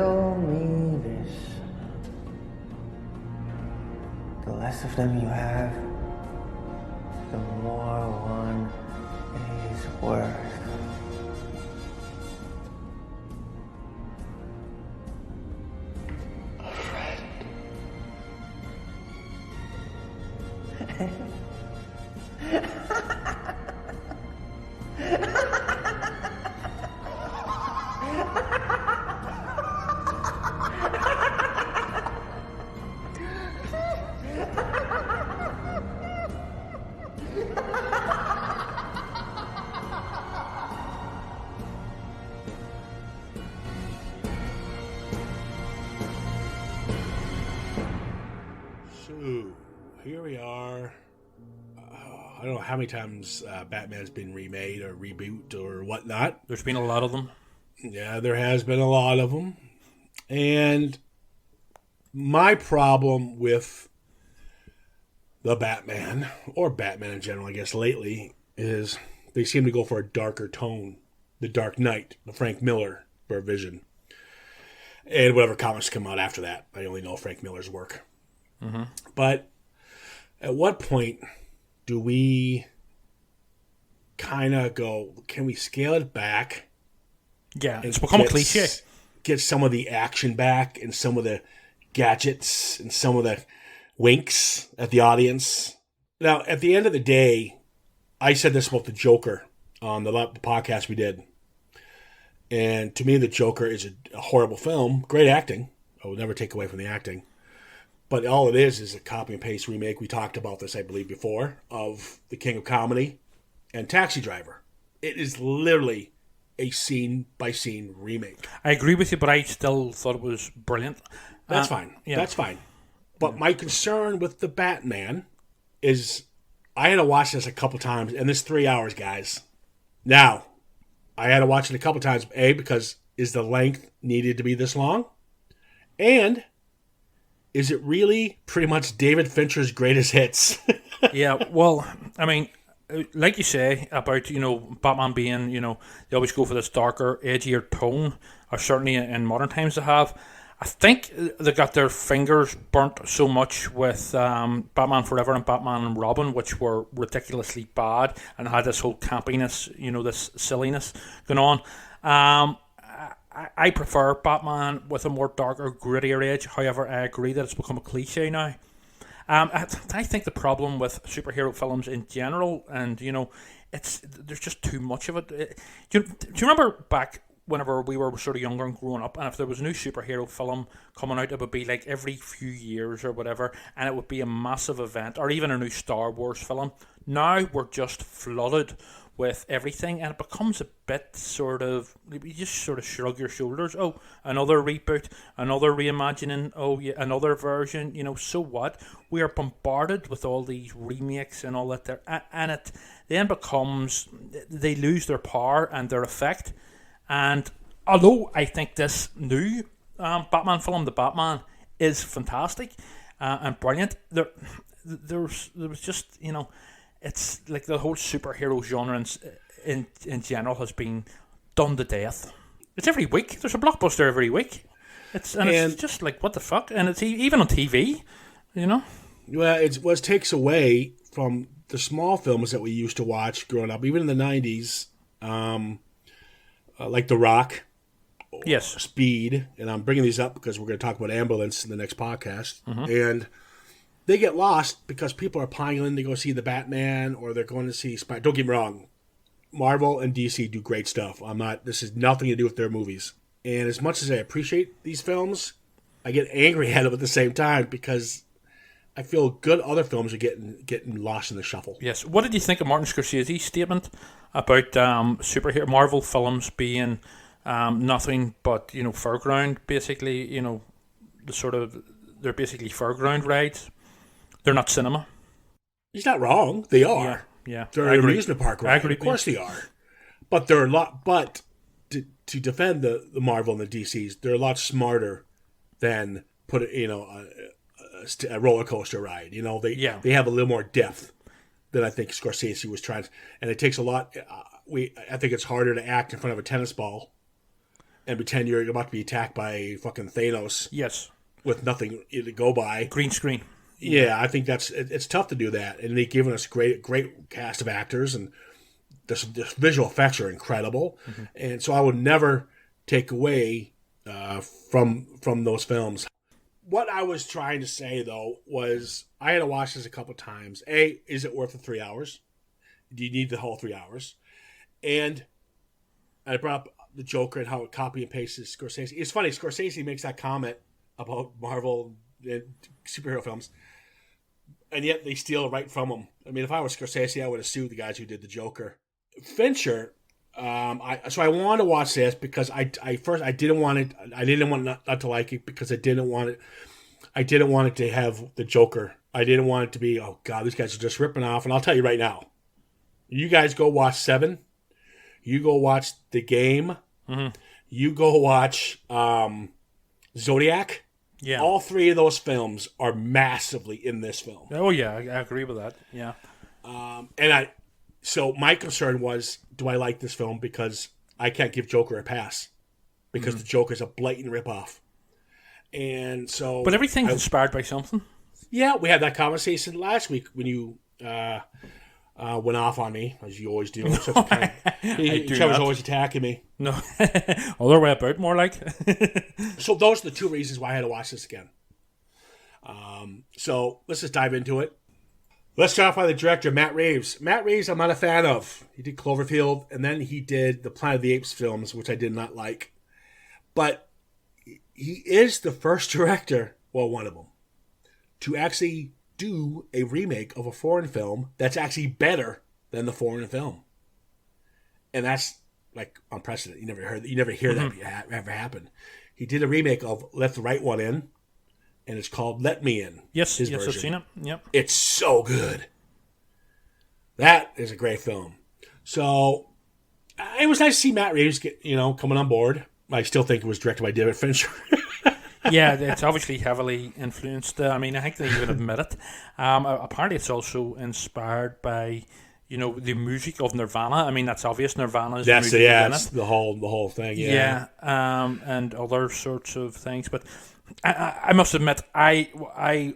riddle me this. The less of them you have, the more one is worth. A friend. So, here we are. I don't know how many times Batman's been remade or reboot or whatnot. There's been a lot of them. Yeah, there has been a lot of them. And my problem with the Batman, or Batman in general, I guess, lately, is they seem to go for a darker tone. The Dark Knight, the Frank Miller version. And whatever comics come out after that. I only know Frank Miller's work. Mm-hmm. But at what point do we kind of go, can we scale it back? Yeah, it's become a cliche. Get some of the action back and some of the gadgets and some of the winks at the audience. Now, at the end of the day, I said this about the Joker on the podcast we did. And to me, the Joker is a horrible film. Great acting. I will never take away from the acting. But all it is a copy and paste remake. We talked about this, I believe, before, of The King of Comedy and Taxi Driver. It is literally a scene-by-scene remake. I agree with you, but I still thought it was brilliant. That's fine. Yeah. That's fine. But my concern with the Batman is I had to watch this a couple times, and this 3 hours, guys. Now, I had to watch it a couple times, A, because is the length needed to be this long? And is it really pretty much David Fincher's greatest hits? Yeah, well, I mean, like you say about, Batman being, they always go for this darker, edgier tone, or certainly in modern times they have. I think they got their fingers burnt so much with Batman Forever and Batman and Robin, which were ridiculously bad and had this whole campiness, this silliness going on. I prefer Batman with a more darker, grittier edge. However, I agree that it's become a cliche now. I think the problem with superhero films in general, and there's just too much of it. Do you remember back whenever we were sort of younger and growing up, and if there was a new superhero film coming out, it would be like every few years or whatever, and it would be a massive event, or even a new Star Wars film. Now we're just flooded with everything, and it becomes a bit sort of, you just sort of shrug your shoulders. Oh, another reboot, another reimagining, oh yeah, another version, so what? We are bombarded with all these remakes and all that there, and it then becomes, they lose their power and their effect. And although I think this new Batman film, The Batman, is fantastic and brilliant, there was just, it's like the whole superhero genre in general has been done to death. It's every week. There's a blockbuster every week. It's just like, what the fuck? And it's even on TV, Well, it takes away from the small films that we used to watch growing up, even in the 90s, like The Rock. Yes. Speed. And I'm bringing these up because we're going to talk about Ambulance in the next podcast. Mm-hmm. And they get lost because people are piling to go see the Batman, or they're going to see Spider. Don't get me wrong, Marvel and DC do great stuff. This has nothing to do with their movies. And as much as I appreciate these films, I get angry at them at the same time because I feel good other films are getting lost in the shuffle. Yes. What did you think of Martin Scorsese's statement about superhero Marvel films being nothing but fairground, basically? They're basically fairground rides. They're not cinema. He's not wrong. They are. Yeah. They're an amusement park ride. I agree. Of course they are. But they're a lot. But to defend the Marvel and the DCs, they're a lot smarter than put a roller coaster ride. They have a little more depth than I think Scorsese was trying. And it takes a lot. I think it's harder to act in front of a tennis ball and pretend you're about to be attacked by fucking Thanos Yes. with nothing to go by. Green screen. Yeah, I think it's tough to do that, and they've given us great cast of actors, and the visual effects are incredible, and so I would never take away from those films. What I was trying to say though was I had to watch this a couple times. A, is it worth the 3 hours? Do you need the whole 3 hours? And I brought up the Joker and how it copy and pastes Scorsese. It's funny, Scorsese makes that comment about Marvel and superhero films, and yet they steal right from him. I mean, if I was Scorsese, I would have sued the guys who did the Joker. Fincher, so I wanted to watch this because I didn't want it. I didn't want not to like it because I didn't want it to have the Joker. I didn't want it to be, oh God, these guys are just ripping off. And I'll tell you right now, you guys go watch Seven. You go watch The Game. Mm-hmm. You go watch Zodiac. Yeah. All three of those films are massively in this film. Oh yeah, I agree with that. Yeah. So my concern was, do I like this film because I can't give Joker a pass because the Joker's a blatant ripoff. And so, But everything's inspired by something. Yeah, we had that conversation last week when you went off on me, as you always do. Trevor's always attacking me. No, other way about, more like. So those are the two reasons why I had to watch this again. So let's just dive into it. Let's start off by the director, Matt Reeves. Matt Reeves, I'm not a fan of. He did Cloverfield, and then he did the Planet of the Apes films, which I did not like. But he is the first director, well, one of them, to actually do a remake of a foreign film that's actually better than the foreign film. And that's like unprecedented. You never hear that ever happen. He did a remake of Let the Right One In, and it's called Let Me In. Yes, his I've version. seen it. Yep. It's so good. That is a great film. So it was nice to see Matt Reeves coming on board. I still think it was directed by David Fincher. Yeah, it's obviously heavily influenced. I mean, I think they even admit it. Apparently, it's also inspired by, the music of Nirvana. I mean, that's obvious. Nirvana's music in That's it. the whole thing. Yeah. And other sorts of things. But I must admit, I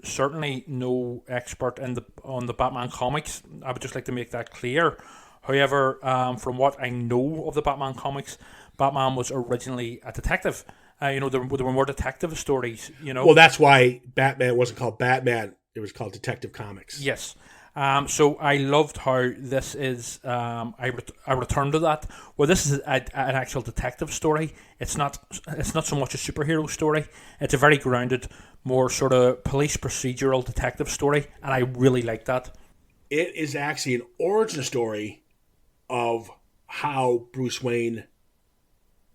certainly no expert on the Batman comics. I would just like to make that clear. However, from what I know of the Batman comics, Batman was originally a detective. There were more detective stories, Well, that's why Batman wasn't called Batman. It was called Detective Comics. Yes. So I loved how this is. I return to that. Well, this is an actual detective story. It's not so much a superhero story. It's a very grounded, more sort of police procedural detective story, and I really like that. It is actually an origin story of how Bruce Wayne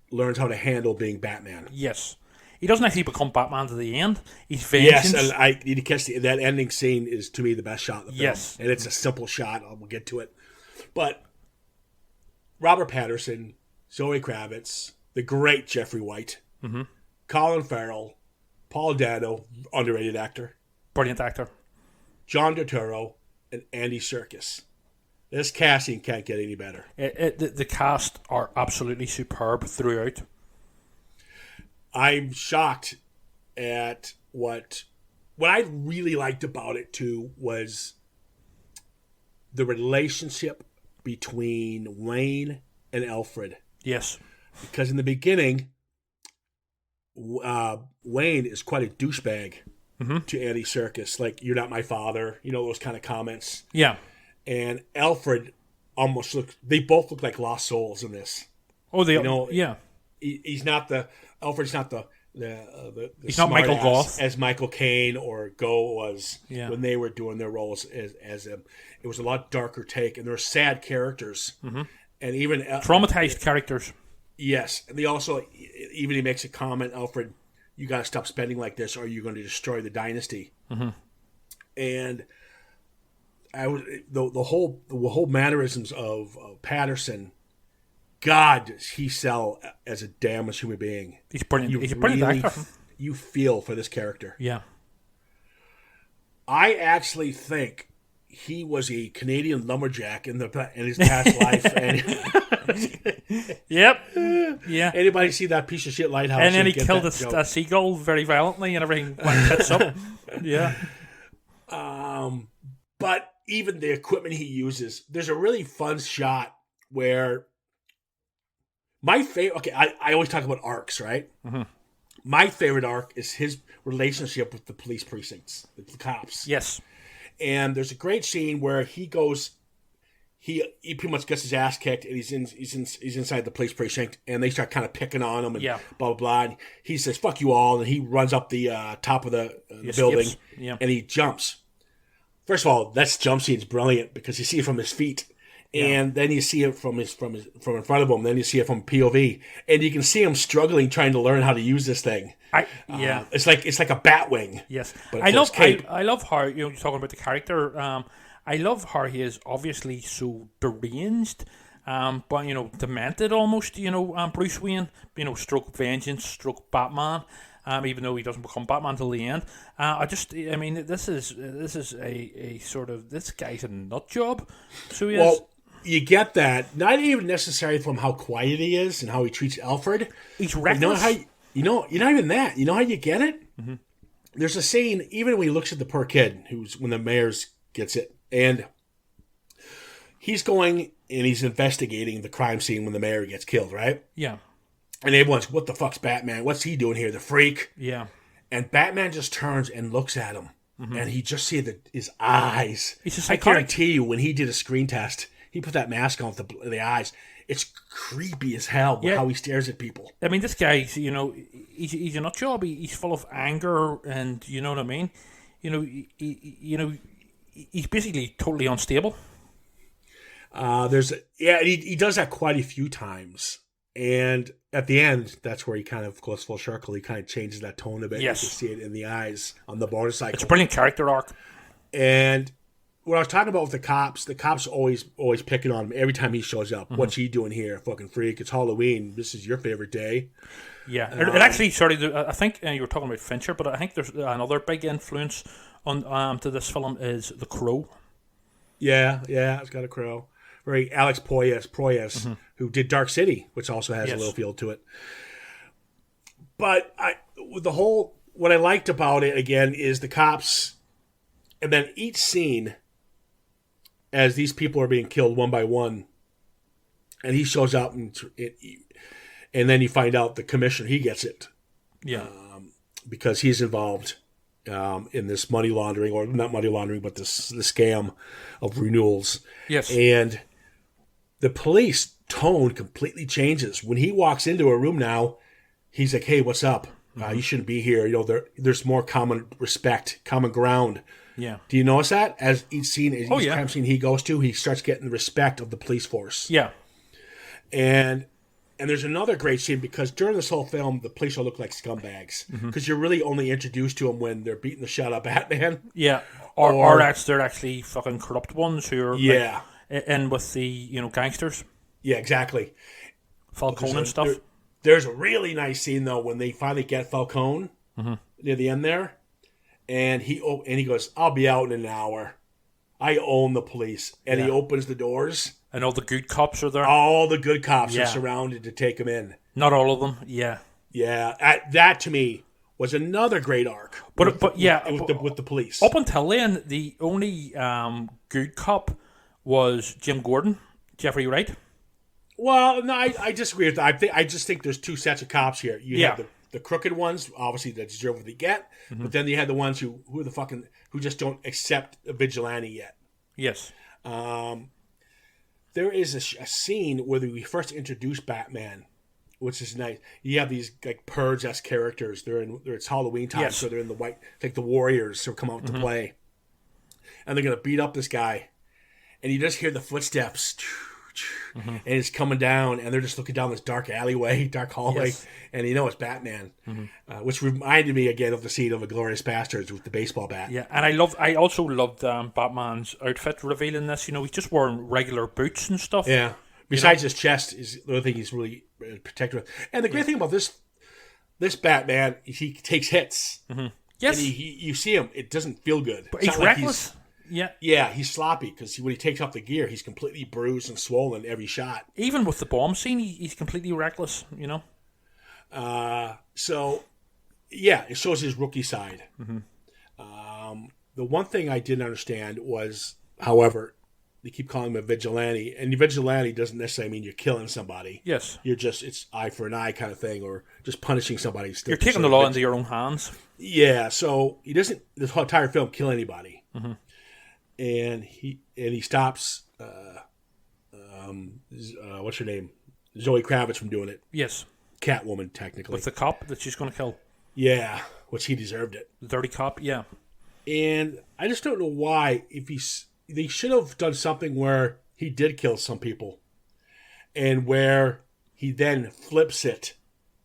learns how to handle being Batman. Yes. He doesn't actually become Batman to the end. He's vengeance. Yes, and I need to catch that ending scene is, to me, the best shot of the film. Yes. And it's a simple shot. We'll get to it. But Robert Pattinson, Zoe Kravitz, the great Jeffrey White, Colin Farrell, Paul Dano, underrated actor, Brilliant actor. John Turturro, and Andy Serkis. This casting can't get any better. The cast are absolutely superb throughout. I'm shocked at what I really liked about it too was the relationship between Wayne and Alfred. Yes. Because in the beginning, Wayne is quite a douchebag to Andy Serkis. Like, you're not my father. Those kind of comments. Yeah. And Alfred they both look like lost souls in this. Oh, yeah. He's not Alfred's not the he's not Michael Goth as Michael Caine or Go was when they were doing their roles as it was a lot darker take, and they're sad characters, and even traumatized characters. Yes, and they also he makes a comment, Alfred, you got to stop spending like this, or you're going to destroy the dynasty. And the whole mannerisms of Patterson. God, does he sell as a damaged human being? He's brilliant. He's a brilliant actor. You feel for this character. Yeah. I actually think he was a Canadian lumberjack in his past life. And Yep. Yeah. Anybody see that piece of shit lighthouse? And then he killed a seagull very violently, and everything went tits up. Yeah. But even the equipment he uses, there's a really fun shot where my favorite. Okay, I always talk about arcs, right? Mm-hmm. My favorite arc is his relationship with the police precincts, the cops. Yes. And there's a great scene where he goes, he pretty much gets his ass kicked, and he's inside the police precinct, and they start kind of picking on him and blah blah blah. And he says "fuck you all," and he runs up the top of the building, and he jumps. First of all, that jump scene's brilliant because you see it from his feet, and then you see it from in front of him. Then you see it from POV, and you can see him struggling trying to learn how to use this thing. It's like a bat wing. Yes, but I love how you're talking about the character. I love how he is obviously so deranged, but demented almost. Bruce Wayne, stroke vengeance, stroke Batman. Even though he doesn't become Batman till the end, this is a sort of, this guy's a nut job. So he is. You get that not even necessarily from how quiet he is and how he treats Alfred. He's reckless. Not even that. You know how you get it? Mm-hmm. There's a scene even when he looks at the poor kid when the mayor gets it, and he's going and he's investigating the crime scene when the mayor gets killed, right? Yeah. And everyone's, what the fuck's Batman? What's he doing here? The freak? Yeah. And Batman just turns and looks at him. Mm-hmm. And he just sees his eyes. I guarantee you, when he did a screen test, he put that mask on with the eyes. It's creepy as hell how he stares at people. I mean, this guy, he's a nut job. He's full of anger, and you know what I mean? He's basically totally unstable. He does that quite a few times. And at the end, that's where he kind of goes full circle. He kind of changes that tone a bit. Yes. You can see it in the eyes on the motorcycle. It's a brilliant character arc. And what I was talking about with the cops always picking on him every time he shows up. Mm-hmm. What's he doing here? Fucking freak. It's Halloween. This is your favorite day. Yeah. It actually, I think you were talking about Fincher, but I think there's another big influence on to this film is The Crow. Yeah, it's got a crow. Right, Alex Proyas, mm-hmm. who did Dark City, which also has a little feel to it. But what I liked about it, again, is the cops, and then each scene, as these people are being killed one by one, and he shows up, and then you find out the commissioner, he gets it. Yeah. Because he's involved in this money laundering, or not money laundering, but the scam of renewals. Yes. And the police tone completely changes. When he walks into a room now, he's like, hey, what's up? You shouldn't be here. There's more common respect, common ground. Yeah. Do you notice that? As each crime scene he goes to, he starts getting the respect of the police force. Yeah. And there's another great scene, because during this whole film, the police all look like scumbags. Because you're really only introduced to them when they're beating the shit out of Batman. Yeah. Or they're actually fucking corrupt ones who are in with the gangsters. Yeah, exactly. Falcone and stuff. There's a really nice scene though when they finally get Falcone near the end there, and he goes, "I'll be out in an hour. I own the police," and he opens the doors. And all the good cops are there. All the good cops are surrounded to take him in. Not all of them. Yeah. Yeah. That to me was another great arc. With the police. Up until then, the only good cop was Jim Gordon, Jeffrey Wright. Well, no, I disagree with that. I just think there's two sets of cops here. You have the crooked ones, obviously, that deserve what they get, but then you have the ones who just don't accept a vigilante yet. Yes. There is a scene where we first introduce Batman, which is nice. You have these like Purge-esque characters. It's Halloween time, so they're in the white, like the Warriors who come out to play, and they're gonna beat up this guy, and you just hear the footsteps, and it's coming down, and they're just looking down this dark hallway, and it's Batman, which reminded me again of the scene of *Inglourious Basterds* with the baseball bat. Yeah, and I also loved Batman's outfit reveal in this. He's just wearing regular boots and stuff. Yeah. Besides his chest is the other thing he's really protected with. And the great thing about this Batman, he takes hits. Yes. And you see him, it doesn't feel good. But he's reckless. Yeah, he's sloppy because when he takes off the gear, he's completely bruised and swollen every shot. Even with the bomb scene, he's completely reckless, you know? So, yeah, it shows his rookie side. Mm-hmm. The one thing I didn't understand was, however, they keep calling him a vigilante, and vigilante doesn't necessarily mean you're killing somebody. Yes. You're just, it's eye for an eye kind of thing, or just punishing somebody. You're taking the law into your own hands. Yeah, so he doesn't, this whole entire film, kill anybody. Mm-hmm. And he stops, what's her name? Zoe Kravitz from doing it. Yes. Catwoman, technically. With the cop that she's going to kill. Yeah, which he deserved it. The dirty cop, yeah. And I just don't know why, they should have done something where he did kill some people. And where he then flips it,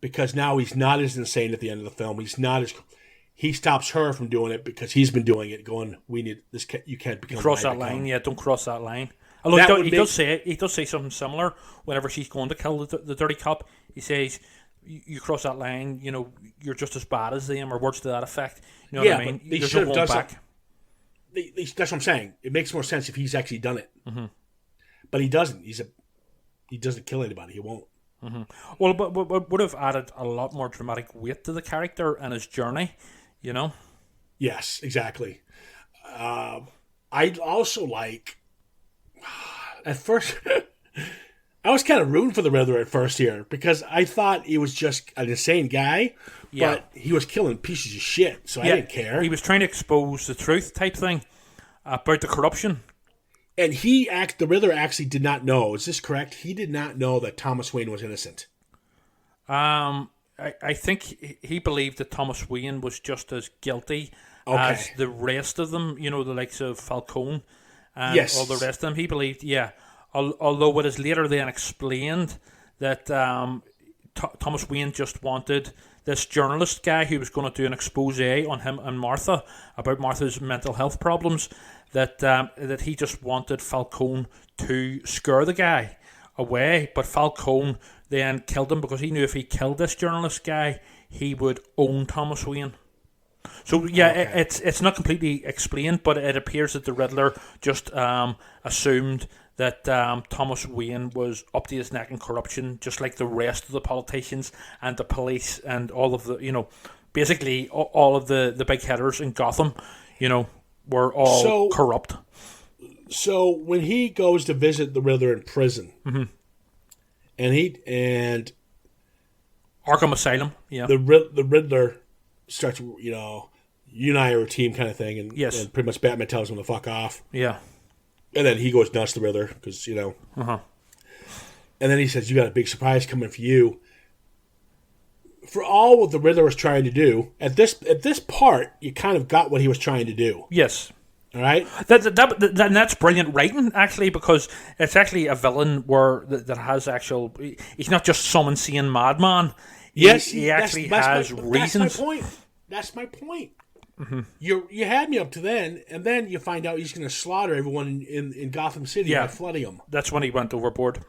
because now he's not as insane at the end of the film. He stops her from doing it because he's been doing it, going, "We need this. You can't become." Cross that line, yeah. Don't cross that line. Although he does say something similar whenever she's going to kill the dirty cop. He says, "You cross that line, you know, you're just as bad as them," or words to that effect. You know what I mean? They should have done something. That's what I'm saying. It makes more sense if he's actually done it, but he doesn't. He doesn't kill anybody. He won't. Mm-hmm. Well, but would have added a lot more dramatic weight to the character and his journey. You know? Yes, exactly. I also like, at first, I was kind of rooting for the Riddler at first here because I thought he was just an insane guy, but he was killing pieces of shit, so I didn't care. He was trying to expose the truth type thing about the corruption. And the Riddler actually did not know, is this correct? He did not know that Thomas Wayne was innocent. I think he believed that Thomas Wayne was just as guilty as the rest of them, you know, the likes of Falcone and all the rest of them. He believed, although it is later then explained that Thomas Wayne just wanted this journalist guy who was going to do an expose on him and Martha about Martha's mental health problems, that he just wanted Falcone to scare the guy away, but Falcone then killed him because he knew if he killed this journalist guy, he would own Thomas Wayne. So it's not completely explained, but it appears that the Riddler just assumed that Thomas Wayne was up to his neck in corruption, just like the rest of the politicians and the police and all of the, you know, basically all of the big hitters in Gotham, you know, were all corrupt. So when he goes to visit the Riddler in prison, and Arkham Asylum, the Riddler starts, you know, you and I are a team kind of thing, and pretty much Batman tells him to fuck off. Yeah. And then he goes nuts, the Riddler, because, you know. And then he says, "You got a big surprise coming for you." For all what the Riddler was trying to do, at this part, you kind of got what he was trying to do. Yes. All right? That's brilliant writing, actually, because it's actually a villain that has actual... He's not just some insane madman. Yes, he actually has reasons. That's my point. You had me up to then, and then you find out he's going to slaughter everyone in Gotham City by flooding them. That's when he went overboard.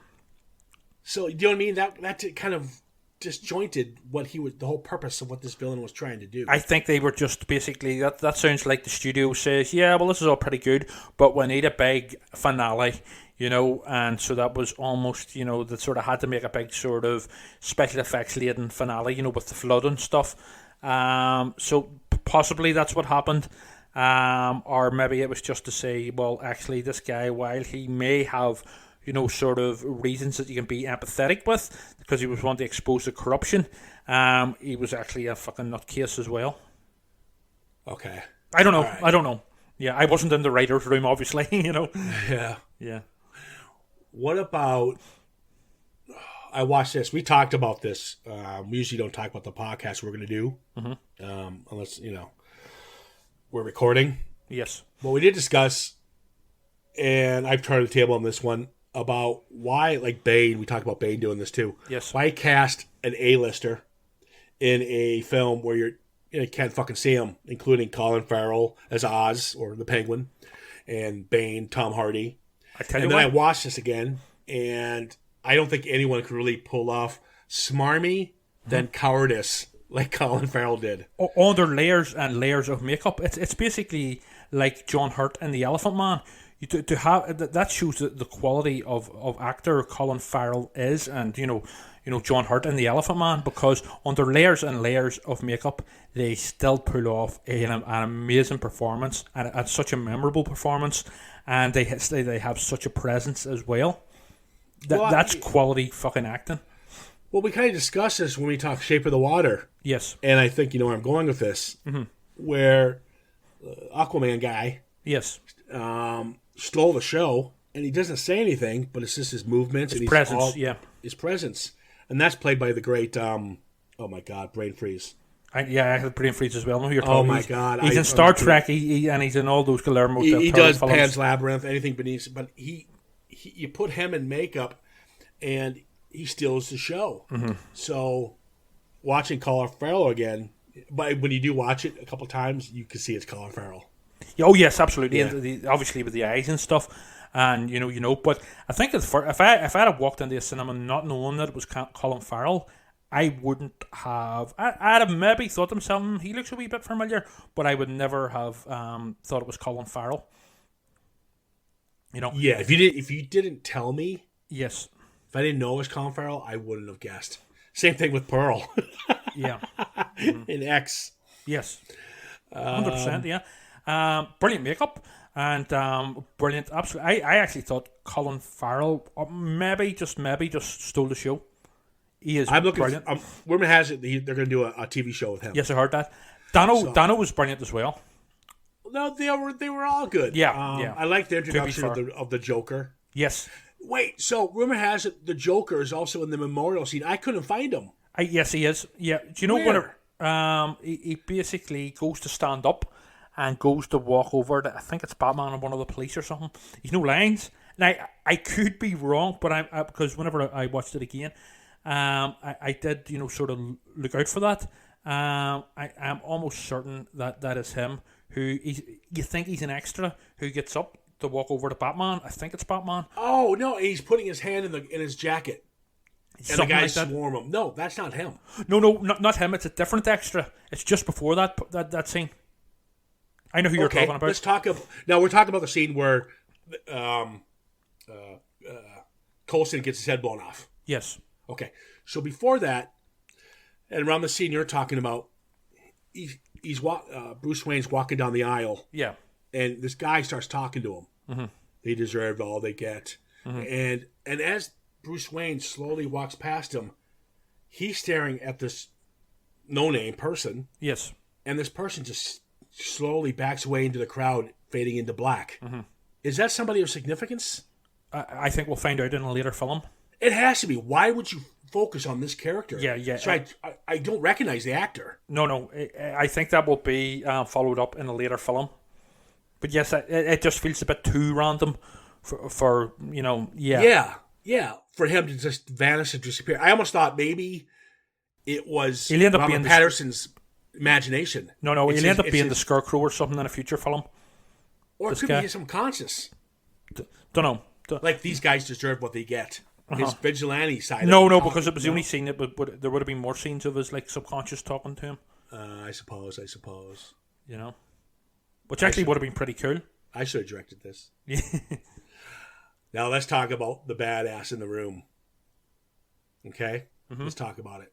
So, you know what I mean? That kind of disjointed the whole purpose of what this villain was trying to do. I think they were just basically, that sounds like the studio says, yeah, well, this is all pretty good, but we need a big finale, you know, and so that was almost, you know, that sort of had to make a big sort of special effects laden finale, you know, with the flood and stuff. So possibly that's what happened. Or maybe it was just to say, well, actually, this guy, while he may have, you know, sort of reasons that you can be empathetic with, because he was wanting to expose the corruption, he was actually a fucking nutcase as well. Okay. I don't know. Right. I don't know. Yeah, I wasn't in the writer's room, obviously, you know. Yeah. Yeah. What about... I watched this. We talked about this. We usually don't talk about the podcast we're going to do. Unless, you know, we're recording. Yes. Well, we did discuss, and I've turned the table on this one, about why, like Bane, we talked about Bane doing this too. Yes. Why cast an A-lister in a film where you can't fucking see him, including Colin Farrell as Oz, or the Penguin, and Bane, Tom Hardy. I watched this again, and I don't think anyone could really pull off smarmy than cowardice like Colin Farrell did. Under layers and layers of makeup. It's basically like John Hurt in The Elephant Man. To have that shows the quality of actor Colin Farrell is, and John Hurt in The Elephant Man, because under layers and layers of makeup, they still pull off an amazing performance, and such a memorable performance, and they have such a presence as well. That's quality fucking acting. Well, we kind of discussed this when we talked Shape of the Water. Yes. And I think you know where I'm going with this. Mm-hmm. Where Aquaman guy stole the show, and he doesn't say anything, but it's just his movements. His and presence, his presence. And that's played by the great, oh my God, brain freeze. I had brain freeze as well. I know who you're talking. Oh my God. He's in Star Trek, and he's in all those Guillermo del Toro He does films. Pan's Labyrinth, anything beneath, but he you put him in makeup, and he steals the show. Mm-hmm. So, watching Colin Farrell again, but when you do watch it a couple times, you can see it's Colin Farrell. Oh yes, absolutely. Yeah. And obviously with the eyes and stuff, and But I think if I had walked into a cinema not knowing that it was Colin Farrell, I wouldn't have. I'd have maybe thought to myself, he looks a wee bit familiar, but I would never have thought it was Colin Farrell. Yeah, if you didn't tell me, yes. If I didn't know it was Colin Farrell, I wouldn't have guessed. Same thing with Pearl. Yeah. In X. Yes. 100%, yeah. Brilliant makeup and brilliant. Absolutely. I actually thought Colin Farrell maybe just stole the show. He is brilliant. Rumor has it they're going to do a TV show with him. Yes, I heard that. Dano was brilliant as well. No, they were all good. Yeah, I like the introduction of the Joker. Yes. Wait, so rumor has it the Joker is also in the memorial scene. I couldn't find him. Yes, he is. Yeah. Do you know Where? He basically goes to stand up and goes to walk over to, I think it's Batman or one of the police or something. He's no lines. Now, I could be wrong, but because whenever I watched it again, I did, sort of look out for that. I'm almost certain that is him. You think he's an extra who gets up to walk over to Batman. I think it's Batman. Oh no, he's putting his hand in his jacket, and Something the guys like that. swarm him. No, that's not him. No, not him. It's a different extra. It's just before that scene. I know who you're talking about. Let's talk now. We're talking about the scene where Coulson gets his head blown off. Yes. Okay, so before that, and around the scene you're talking about, Bruce Wayne's walking down the aisle. Yeah. And this guy starts talking to him. Mm-hmm. They deserve all they get. Mm-hmm. And as Bruce Wayne slowly walks past him, he's staring at this no-name person. Yes. And this person just slowly backs away into the crowd, fading into black. Mm-hmm. Is that somebody of significance? I think we'll find out in a later film. It has to be. Why would you focus on this character? Yeah. So I don't recognize the actor. No. I think that will be followed up in a later film. But yes, it just feels a bit too random for Yeah. For him to just vanish and disappear. I almost thought maybe it was he'll end up Robert Patterson's imagination. No, he'll end up being the Scarecrow or something in a future film. Or it could be some conscious. Don't know. Like these guys deserve what they get. His vigilante side. No, because it was the only scene that there would have been more scenes of his like subconscious talking to him. I suppose. Which actually would have been pretty cool. I should have directed this. Now let's talk about the badass in the room. Okay? Mm-hmm. Let's talk about it.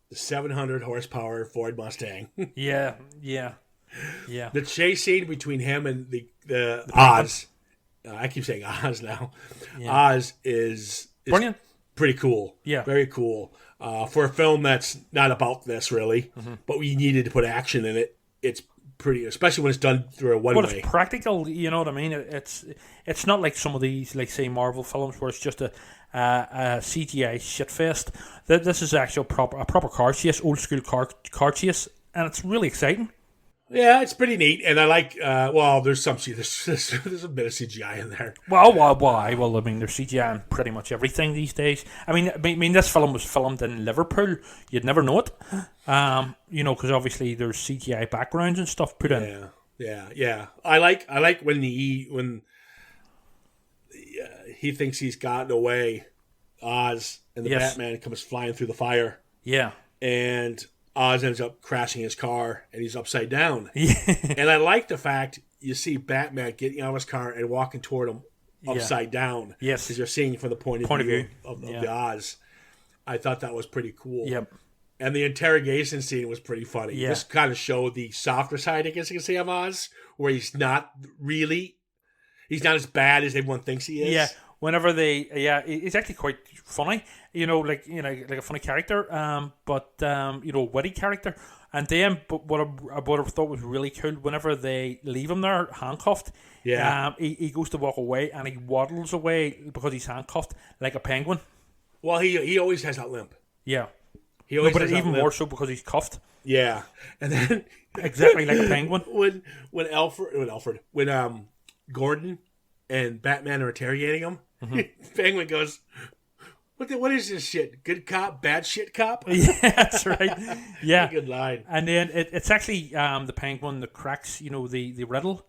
The 700 horsepower Ford Mustang. Yeah. The chase scene between him and the Oz. I keep saying Oz now. Yeah. Oz is brilliant. Pretty cool. Yeah. Very cool. For a film that's not about this, really. Mm-hmm. But we needed to put action in it. It's pretty, especially when it's done through a one-way. But it's practical, you know what I mean? It's not like some of these, like, say, Marvel films where it's just a CGI shitfest. This is actually a proper car chase, old-school car chase, and it's really exciting. Yeah, it's pretty neat, and I like. There's a bit of CGI in there. Well, why? Well, I mean, there's CGI in pretty much everything these days. I mean, this film was filmed in Liverpool. You'd never know it, because obviously there's CGI backgrounds and stuff put in. Yeah. I like when he thinks he's gotten away, Oz, and the Batman comes flying through the fire. Yeah, and Oz ends up crashing his car, and he's upside down. Yeah. And I like the fact you see Batman getting out of his car and walking toward him upside down. Yes. Because you're seeing from the point of view of the Oz. I thought that was pretty cool. Yep. And the interrogation scene was pretty funny. Yeah. This kind of showed the softer side, I guess you can say, of Oz, where he's not as bad as everyone thinks he is. Yeah. Whenever he's actually quite funny. Like a funny character. Witty character. And then, but what I thought was really cool, whenever they leave him there handcuffed, he goes to walk away and he waddles away because he's handcuffed like a penguin. Well, he always has that limp. Yeah. He always but has even that limp. more so because he's cuffed. Yeah, and then exactly like a penguin. When Gordon and Batman are interrogating him, Penguin goes, What is this shit? Good cop, bad shit cop? Yeah, that's right. Yeah. Good line. And then it's actually the Penguin that cracks, the riddle,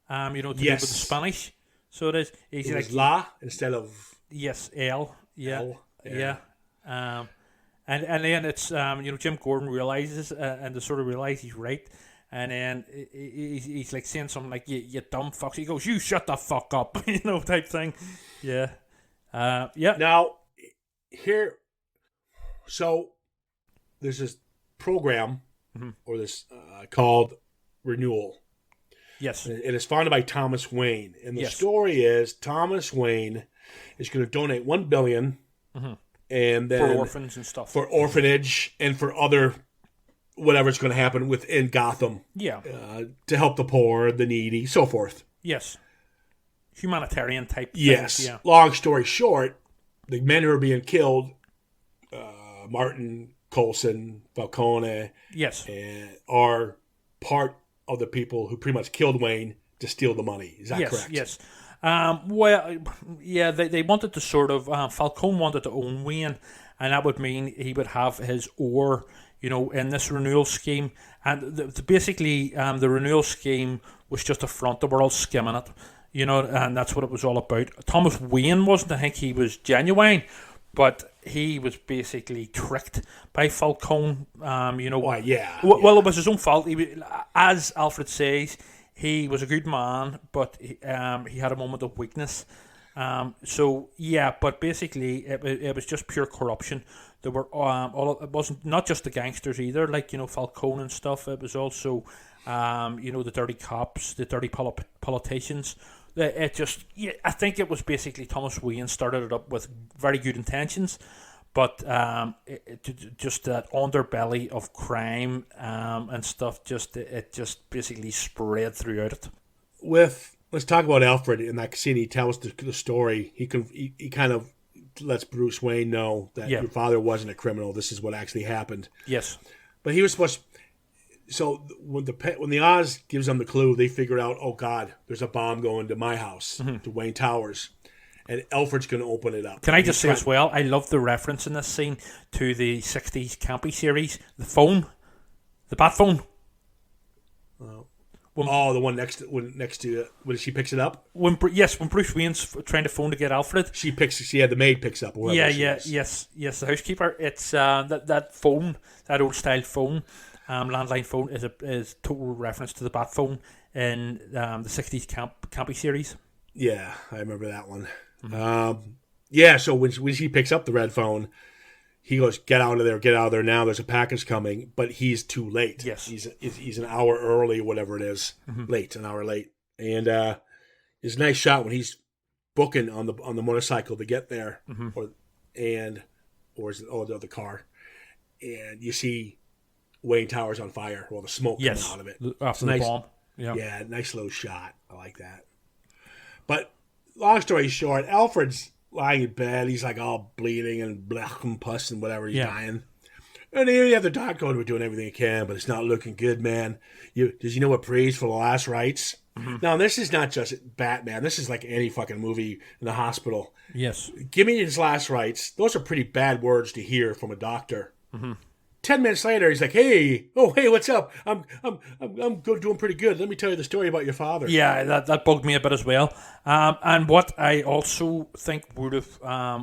to do with the Spanish. So it is. It was La instead of... Yes, L. Yeah. L. Yeah. And then it's, Jim Gordon realizes, and they sort of realize he's right. And then he's like saying something like, you dumb fucks. He goes, you shut the fuck up, type thing. Yeah. Yeah. Now, here, so there's this program or this called Renewal. Yes. And it is founded by Thomas Wayne. And the story is Thomas Wayne is going to donate $1 billion and then for orphans and stuff. For orphanage and for other whatever's going to happen within Gotham. Yeah. To help the poor, the needy, so forth. Yes. Humanitarian type yes. things. Yeah. Long story short, the men who are being killed, Martin, Coulson, Falcone, yes, are part of the people who pretty much killed Wayne to steal the money. Is that correct? Yes. Well, yeah, they wanted to sort of, Falcone wanted to own Wayne, and that would mean he would have his oar, in this renewal scheme. And basically, the renewal scheme was just a front. They were all skimming it. And that's what it was all about. Thomas Wayne wasn't. I think he was genuine, but he was basically tricked by Falcone. Why? Yeah. Well, it was his own fault. As Alfred says, he was a good man, but he had a moment of weakness. But basically, it was just pure corruption. There were it wasn't not just the gangsters either, like Falcone and stuff. It was also the dirty cops, the dirty politicians. I think it was basically Thomas Wayne started it up with very good intentions, but just that underbelly of crime and stuff, it just basically spread throughout it. Let's talk about Alfred in that scene. He tells the story. He kind of lets Bruce Wayne know that your father wasn't a criminal. This is what actually happened. Yes, but he was supposed. So when the Oz gives them the clue, they figure out, oh God, there's a bomb going to my house, to Wayne Towers, and Alfred's going to open it up. Can I just say as well, I love the reference in this scene to the 60s campy series, the phone, the bat phone. The one next to when she picks it up. When Bruce Wayne's trying to phone to get Alfred, the maid picks up. Yes, the housekeeper. It's that phone, that old style phone. Landline phone is total reference to the bat phone in the 60s campy series. Yeah, I remember that one. So when she picks up the red phone, he goes, get out of there now, there's a package coming, but he's too late. Yes. He's an hour early, whatever it is, an hour late. And it's a nice shot when he's booking on the motorcycle to get there, or is it the other car, and you see Wayne Towers on fire, the smoke coming out of it. After the bomb. Yeah, nice little shot. I like that. But long story short, Alfred's lying in bed. He's like all bleeding and black and pus and whatever. He's dying. And you have the doctor going, we're doing everything he can, but it's not looking good, man. Does he know what prays for the last rites? Now, this is not just Batman. This is like any fucking movie in the hospital. Yes. Give me his last rites. Those are pretty bad words to hear from a doctor. 10 minutes later, he's like, hey, what's up? I'm doing pretty good. Let me tell you the story about your father. Yeah, that bugged me a bit as well. And what I also think would have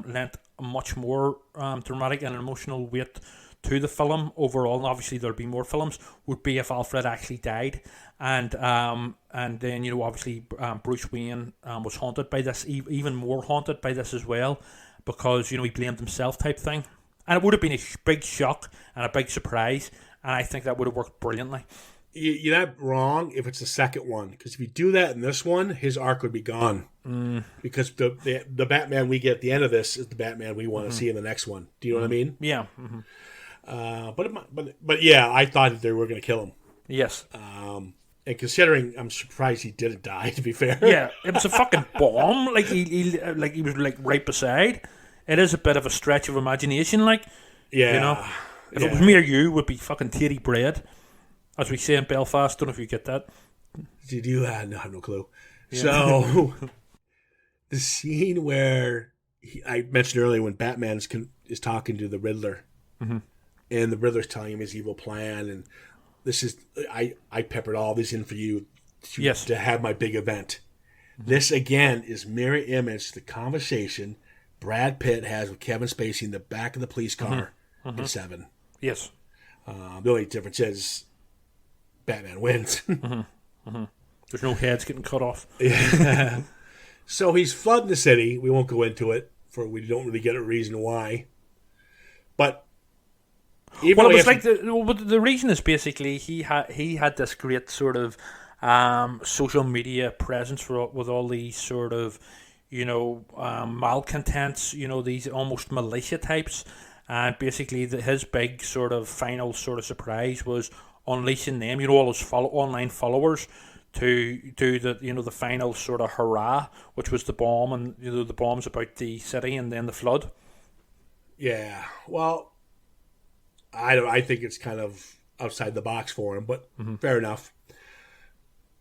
lent a much more dramatic and emotional weight to the film overall, and obviously there'll be more films, would be if Alfred actually died, and then obviously Bruce Wayne was haunted by this, even more haunted by this as well, because he blamed himself type thing, and it would have been a big shock and a big surprise, and I think that would have worked brilliantly. You're not wrong if it's the second one, because if you do that in this one, his arc would be gone. Because the Batman we get at the end of this is the Batman we want to see in the next one. Do you know what I mean? Yeah. But yeah, I thought that they were going to kill him. Yes. And considering, I'm surprised he didn't die. To be fair. Yeah, it was a fucking bomb. Like he was like right beside. It is a bit of a stretch of imagination. Like, yeah, if it was me or you, would be fucking tatty bread. As we say in Belfast, don't know if you get that. Did you? No, I have no clue. Yeah. So, the scene where I mentioned earlier when Batman is talking to the Riddler, and the Riddler's telling him his evil plan, and this is I peppered all this in for you to have my big event. This again is mirror image the conversation Brad Pitt has with Kevin Spacey in the back of the police car in 7. Yes. The only difference is Batman wins. There's no heads getting cut off. Yeah. So he's flooding the city. We won't go into it, for we don't really get a reason why. But it was like the reason is basically he had this great sort of social media presence with all these sort of malcontents, these almost militia types, and basically his big sort of final sort of surprise was unleashing them, all his online followers, to do the final sort of hurrah, which was the bomb, and the bombs about the city and then the flood. Yeah, well, I think it's kind of outside the box for him, but fair enough.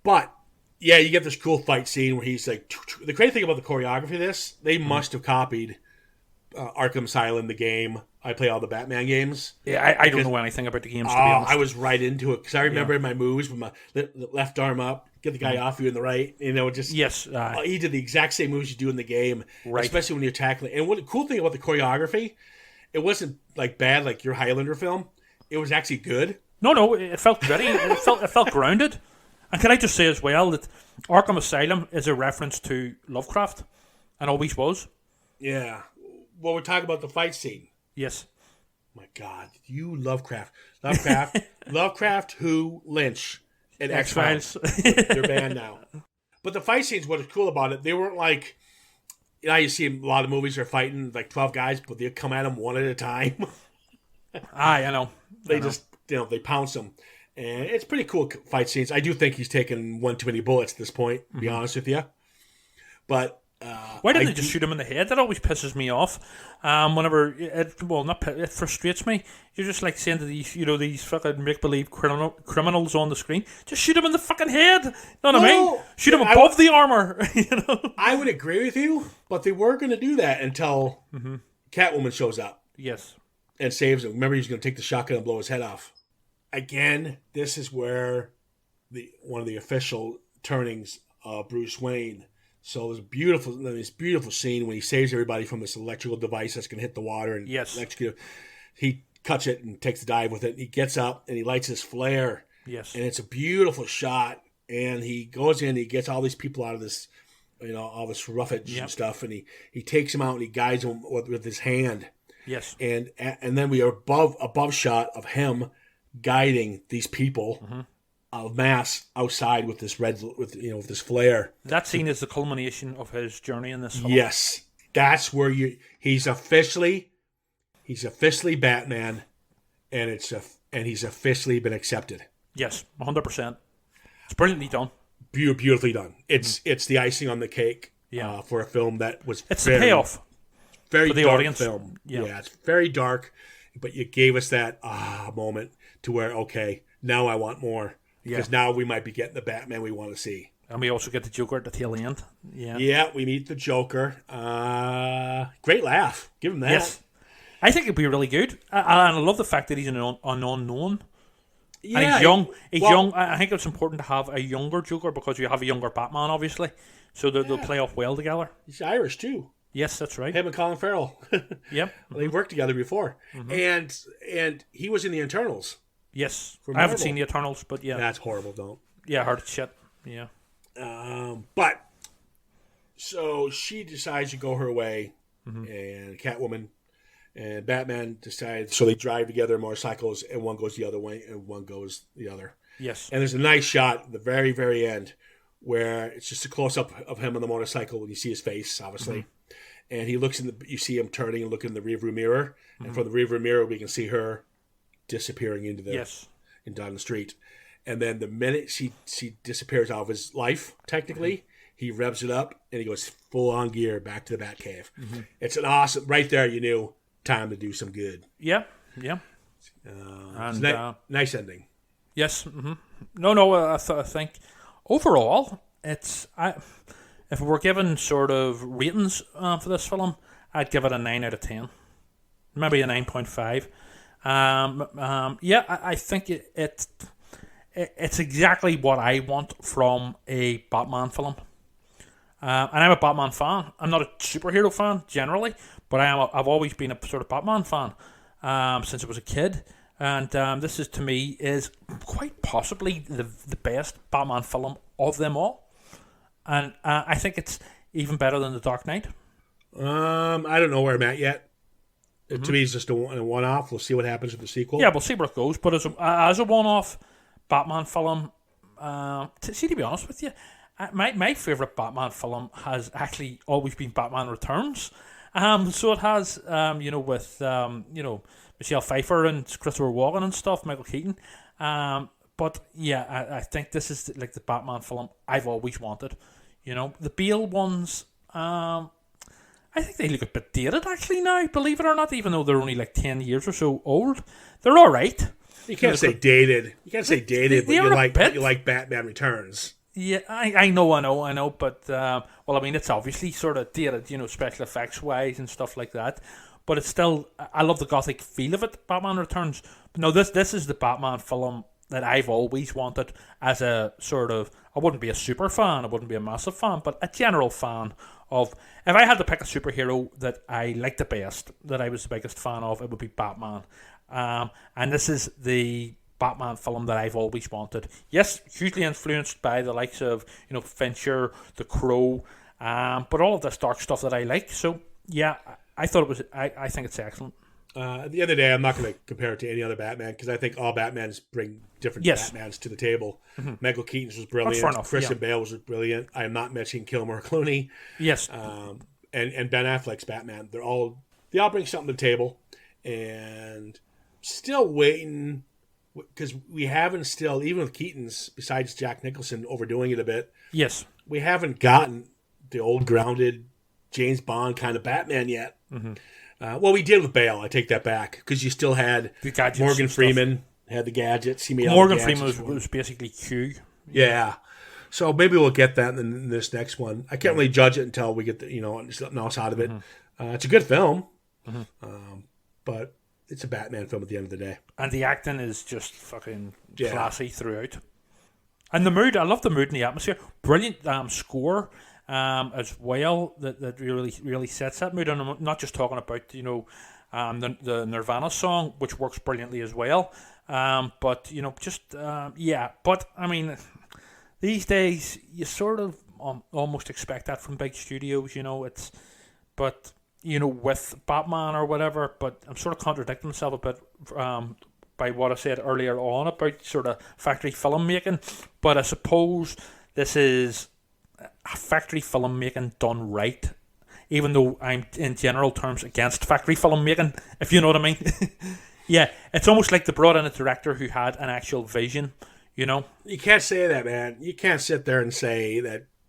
But yeah, you get this cool fight scene where he's like, the crazy thing about the choreography of this, they must have copied Arkham Asylum, the game. I play all the Batman games. Yeah, I don't know anything about the games, to be honest. I was right into it, because I remember in my moves with my left arm up, get the guy off you in the right, just... Yes. He did the exact same moves you do in the game, right. Especially when you're tackling. And what the cool thing about the choreography, it wasn't like bad like your Highlander film. It was actually good. No, it felt ready. it felt grounded. And can I just say as well that Arkham Asylum is a reference to Lovecraft, and always was. Yeah. Well, we're talking about the fight scene. Yes. My God, you Lovecraft, who Lynch, and X-Files. They're banned now. But the fight scenes, what is cool about it, they weren't like, you see a lot of movies are fighting like 12 guys, but they come at them one at a time. I know. They they pounce them. And it's pretty cool fight scenes. I do think he's taken one too many bullets at this point, to be honest with you. But why didn't they just shoot him in the head? That always pisses me off. Whenever it frustrates me. You're just like saying to these fucking make believe criminals on the screen, just shoot him in the fucking head. You know what I mean? Shoot him above the armor. I would agree with you, but they were going to do that until Catwoman shows up. Yes, and saves him. Remember, he's going to take the shotgun and blow his head off. Again, this is where one of the official turnings of Bruce Wayne. So there's this beautiful scene when he saves everybody from this electrical device that's going to hit the water and electrocute. He cuts it and takes a dive with it. And he gets up and he lights his flare. Yes, and it's a beautiful shot. And he goes in, he gets all these people out of this, all this roughage and stuff, and he takes them out and he guides them with his hand. Yes, and then we are above shot of him guiding these people. Of mass outside with this with this flare. That scene is the culmination of his journey in this film. Yes, that's where he's officially Batman, and he's officially been accepted. Yes, 100%. It's brilliantly done. Beautifully done. It's the icing on the cake. Yeah. For a film that was the payoff. Very for the dark audience. Film. Yeah, it's very dark, but you gave us that moment to where now I want more. Because now we might be getting the Batman we want to see. And we also get the Joker at the tail end. Yeah, we meet the Joker. Great laugh. Give him that. Yes. I think it'd be really good. And I love the fact that he's an unknown. Yeah. And he's young. Young. I think it's important to have a younger Joker because you have a younger Batman, obviously. So they'll play off well together. He's Irish, too. Yes, that's right. Him and Colin Farrell. Yep. Well, they worked together before, and he was in the Eternals. Yes. For I haven't Marvel. seen the Eternals, but yeah. That's horrible. Don't. Yeah, I heard it's shit. Yeah. But so she decides to go her way, and Catwoman and Batman decide. So they drive together motorcycles, and one goes the other way, and one goes the other. Yes. And there's a nice shot at the very, very end where it's just a close up of him on the motorcycle when you see his face, obviously. And he looks you see him turning and looking in the rearview mirror, and from the rearview mirror we can see her disappearing into down the street. And then the minute she disappears out of his life, technically, he revs it up and he goes full on gear back to the Batcave. It's an awesome, right there. You knew time to do some good. Yeah. Yeah. Nice ending. Yes. No. I think overall, if we're given sort of ratings for this film, I'd give it a 9 out of 10, maybe a 9.5. I think it's exactly what I want from a Batman film. And I'm a Batman fan. I'm not a superhero fan generally, but I've always been a sort of Batman fan since I was a kid. And this is, to me, is quite possibly the best Batman film of them all. And I think it's even better than The Dark Knight. I don't know where I'm at yet. To me, it's just a one-off. We'll see what happens with the sequel. Yeah, we'll see where it goes. But as a one-off Batman film, to be honest with you, my favourite Batman film has actually always been Batman Returns. So it has, with Michelle Pfeiffer and Christopher Walken and stuff, Michael Keaton. But yeah, I think this is like the Batman film I've always wanted. The Bale ones, I think they look a bit dated actually now, believe it or not, even though they're only like 10 years or so old. They're all right. You can't say dated. You can't say dated, but you like Batman Returns. Yeah, I know, but it's obviously sort of dated, special effects wise and stuff like that. But it's still, I love the gothic feel of it, Batman Returns. But no, this is the Batman film that I've always wanted as a sort of, I wouldn't be a super fan, I wouldn't be a massive fan, but a general fan of, if I had to pick a superhero that I liked the best, that I was the biggest fan of, it would be Batman. And this is the Batman film that I've always wanted. Yes, hugely influenced by the likes of, Fincher, The Crow, but all of this dark stuff that I like. So, yeah, I thought it was, I think it's excellent. The other day, I'm not going to compare it to any other Batman because I think all Batmans bring different Batmans to the table. Michael Keaton's was brilliant. Fair enough, Christian Bale was brilliant. I am not mentioning Kilmer Clooney. Yes. And Ben Affleck's Batman. They all bring something to the table. And still waiting, because we haven't still, even with Keaton's, besides Jack Nicholson overdoing it a bit. Yes. We haven't gotten the old grounded James Bond kind of Batman yet. Well, we did with Bale. I take that back because you still had Morgan Freeman had the gadgets. He made Morgan Freeman was basically Q. Yeah, so maybe we'll get that in this next one. I can't really judge it until we get something else out of it. It's a good film, but it's a Batman film at the end of the day. And the acting is just fucking classy throughout. And the mood, I love the mood and the atmosphere. Brilliant score. As well, that really sets that mood, and I'm not just talking about the Nirvana song, which works brilliantly as well, but But I mean, these days you sort of almost expect that from big studios, with Batman or whatever. But I'm sort of contradicting myself a bit by what I said earlier on about sort of factory filmmaking. But I suppose this is factory filmmaking done right, even though I'm in general terms against factory filmmaking, if you know what I mean. Yeah, it's almost like they brought in a director who had an actual vision, You can't say that, man. You can't sit there and say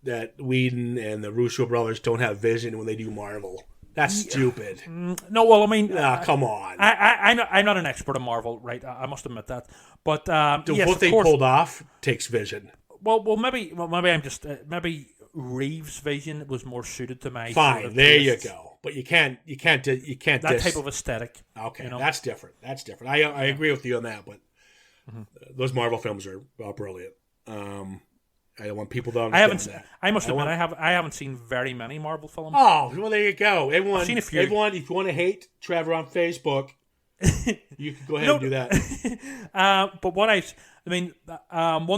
that Whedon and the Russo brothers don't have vision when they do Marvel. That's stupid. No, well, I mean... come on. I'm not an expert on Marvel, right? I must admit that. But, yes, what they pulled off takes vision. Well, maybe I'm just... maybe Reeves' vision was more suited to my... Fine, sort of there taste. you go. But you can't that type of aesthetic. Okay, that's different. I agree with you on that, but those Marvel films are brilliant. I don't want people to I understand haven't. that. I must admit, I haven't seen very many Marvel films. Oh, well, there you go. Everyone, I've seen a few. everyone, if you want to hate Trevor on Facebook, you can go ahead and do that. But one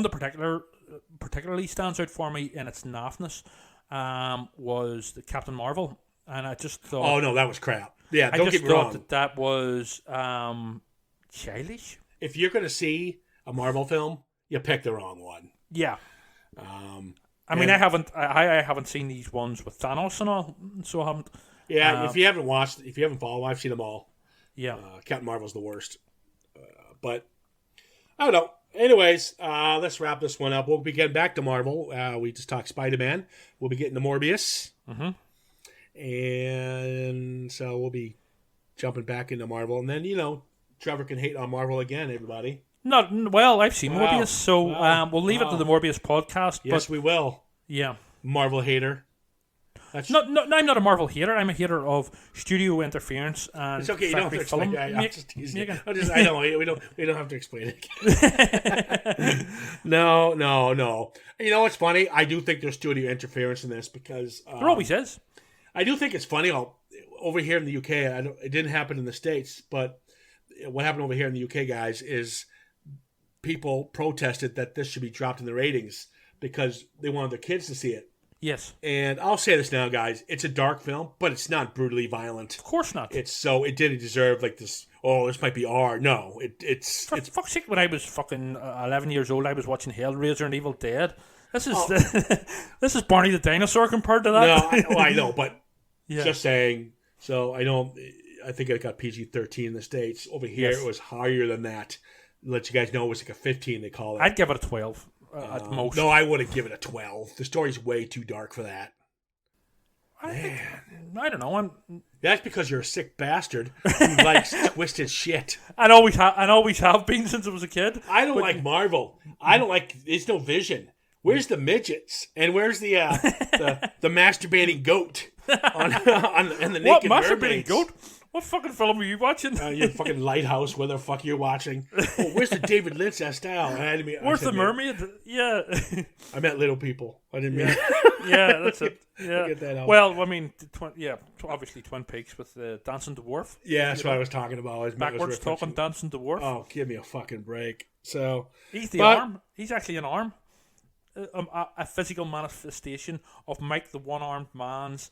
that particularly stands out for me in its naffness was the Captain Marvel, and I just thought, Oh no, that was crap. Yeah, don't get me wrong. that was childish. If you're going to see a Marvel film, you picked the wrong one. Yeah. I mean, I haven't seen these ones with Thanos and all, so I haven't. Yeah, if you haven't followed, I've seen them all. Yeah. Captain Marvel's the worst. But I don't know. Anyways, let's wrap this one up. We'll be getting back to Marvel. We just talked Spider-Man. We'll be getting to Morbius. Mm-hmm. And so we'll be jumping back into Marvel. And then, Trevor can hate on Marvel again, everybody. Well, I've seen Morbius, so we'll leave it to the Morbius podcast. Yes, we will. Yeah. Marvel hater. No, I'm not a Marvel hater. I'm a hater of studio interference and it's okay. You don't have to explain it. I'm just teasing you. I know we don't have to explain it. No. You know what's funny? I do think there's studio interference in this because there always is. I do think it's funny. Over here in the UK, it didn't happen in the States, but what happened over here in the UK, guys, is people protested that this should be dropped in the ratings because they wanted their kids to see it. Yes. And I'll say this now, guys. It's a dark film, but it's not brutally violent. Of course not. It didn't deserve like this, this might be R. No, it's... For fuck's sake, when I was fucking 11 years old, I was watching Hellraiser and Evil Dead. This is this is Barney the Dinosaur compared to that. No, I know, but yeah. Just saying. So I think it got PG-13 in the States. Over here, It was higher than that. Let you guys know it was like a 15, they call it. I'd give it a 12 at most. No, I wouldn't give it a 12. The story's way too dark for that. I don't know. That's because you're a sick bastard who likes twisted shit. I always have been since I was a kid. I don't like Marvel. I don't like. There's no vision. Where's the midgets? And where's the masturbating goat on the naked masturbating mermaids? Goat? What fucking film are you watching? You're fucking Lighthouse. Where the fuck you're watching? Oh, where's the David Lynch style? Where's the mermaid? Yeah. I meant Little People. I didn't mean. Yeah, that's it. Yeah. Get that out. Well, I mean, obviously Twin Peaks with the Dancing Dwarf. Yeah, that's what I was talking about. Backwards talking Dancing Dwarf. Oh, give me a fucking break. So he's the arm. He's actually an arm. A physical manifestation of Mike the one-armed man's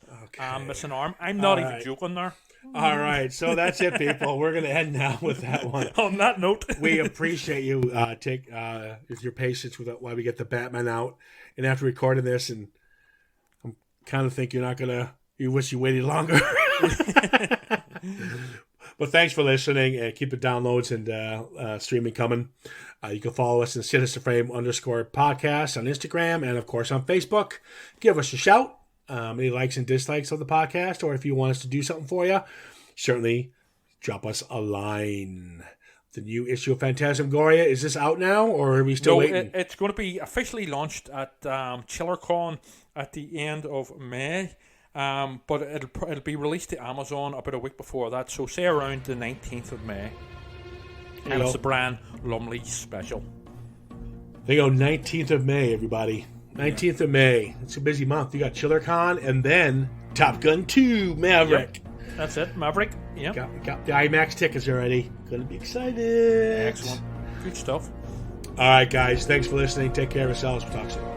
missing arm. I'm not even joking there. All right, so that's it, people. We're going to end now with that one. On that note, we appreciate you your patience with while we get the Batman out. And after recording this, and I'm kind of think you're not going to. You wish you waited longer. But thanks for listening, and keep the downloads and streaming coming. You can follow us in Sinister Frame _podcast on Instagram and, of course, on Facebook. Give us a shout. Any likes and dislikes of the podcast, or if you want us to do something for you, certainly drop us a line. The new issue of Phantasmagoria, is this out now, or are we still waiting? It's going to be officially launched at ChillerCon at the end of May. But it'll be released to Amazon about a week before that, so say around the 19th of May. And it's the Brian Lumley special. There you go, 19th of May, everybody. 19th of May. It's a busy month. You got ChillerCon and then Top Gun 2 Maverick. Yep. That's it, Maverick. Yeah. Got the IMAX tickets already. Gonna be excited. Excellent. Good stuff. All right, guys. Thanks for listening. Take care of yourselves. We'll talk soon.